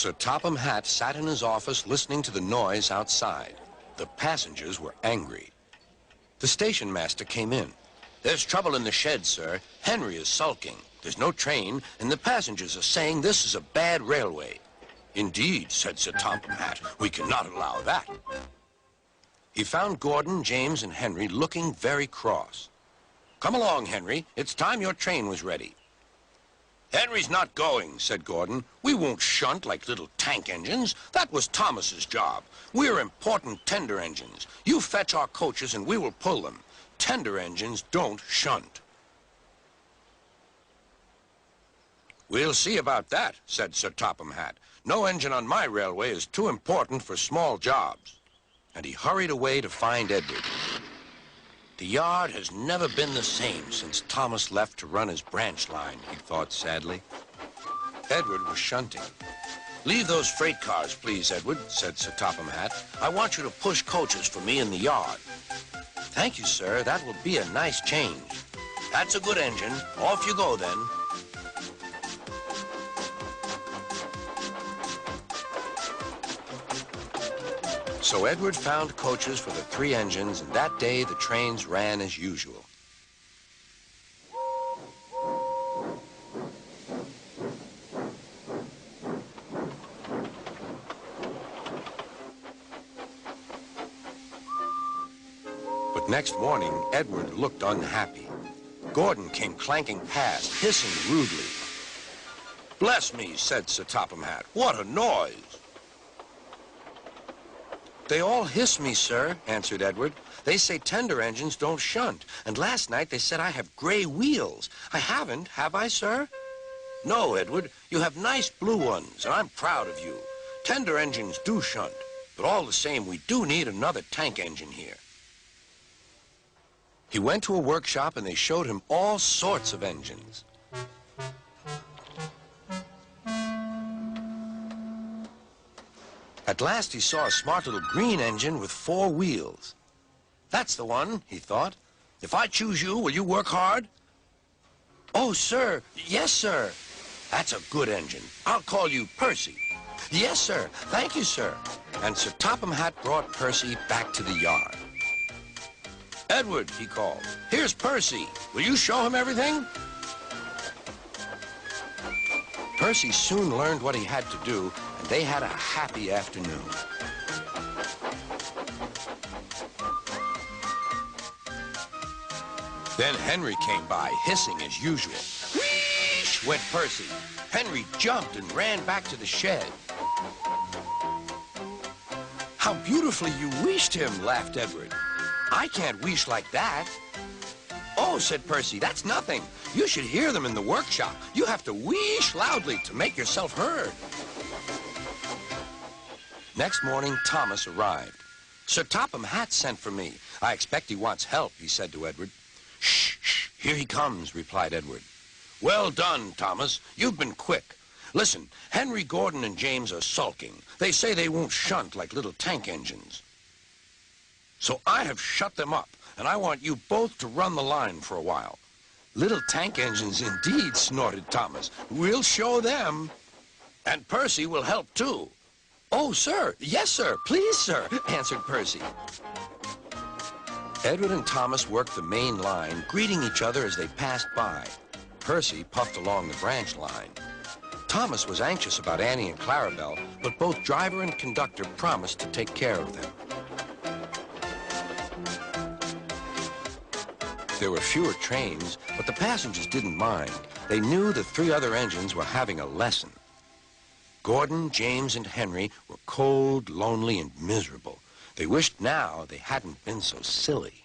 Sir Topham Hatt sat in his office listening to the noise outside. The passengers were angry. The station master came in. "There's trouble in the shed, sir. Henry is sulking. There's no train, and the passengers are saying this is a bad railway." "Indeed," said Sir Topham Hatt, "we cannot allow that." He found Gordon, James, and Henry looking very cross. "Come along, Henry. It's time your train was ready." "Henry's not going," said Gordon. "We won't shunt like little tank engines. That was Thomas's job. We're important tender engines. You fetch our coaches and we will pull them. Tender engines don't shunt." "We'll see about that," said Sir Topham Hatt. "No engine on my railway is too important for small jobs." And he hurried away to find Edward. The yard has never been the same since Thomas left to run his branch line, he thought sadly. Edward was shunting. "Leave those freight cars, please, Edward," said Sir Topham Hatt. "I want you to push coaches for me in the yard." "Thank you, sir. That will be a nice change." "That's a good engine. Off you go, then." So Edward found coaches for the 3 engines, and that day the trains ran as usual. But next morning, Edward looked unhappy. Gordon came clanking past, hissing rudely. "Bless me," said Sir Topham Hatt. "What a noise!" "They all hiss me, sir," answered Edward. "They say tender engines don't shunt, and last night they said I have gray wheels. I haven't, have I, sir?" "No, Edward, you have nice blue ones, and I'm proud of you. Tender engines do shunt, but all the same, we do need another tank engine here." He went to a workshop, and they showed him all sorts of engines. At last he saw a smart little green engine with 4 wheels. "That's the one," he thought. "If I choose you, will you work hard?" "Oh, sir. Yes, sir." "That's a good engine. I'll call you Percy." "Yes, sir. Thank you, sir." And Sir Topham Hatt brought Percy back to the yard. "Edward," he called, "here's Percy. Will you show him everything?" Percy soon learned what he had to do, and they had a happy afternoon. Then Henry came by, hissing as usual. "Whoosh!" went Percy. Henry jumped and ran back to the shed. "How beautifully you wheeshed him," laughed Edward. "I can't wheesh like that." "Oh," said Percy, "that's nothing. You should hear them in the workshop. You have to wheesh loudly to make yourself heard." Next morning, Thomas arrived. "Sir Topham Hatt sent for me. I expect he wants help," he said to Edward. "Shh, shh, here he comes," replied Edward. "Well done, Thomas. You've been quick. Listen, Henry, Gordon, and James are sulking. They say they won't shunt like little tank engines. So I have shut them up, and I want you both to run the line for a while." "Little tank engines indeed," snorted Thomas. "We'll show them." "And Percy will help too." "Oh, sir. Yes, sir. Please, sir," answered Percy. Edward and Thomas worked the main line, greeting each other as they passed by. Percy puffed along the branch line. Thomas was anxious about Annie and Clarabelle, but both driver and conductor promised to take care of them. There were fewer trains, but the passengers didn't mind. They knew the 3 other engines were having a lesson. Gordon, James, and Henry were cold, lonely, and miserable. They wished now they hadn't been so silly.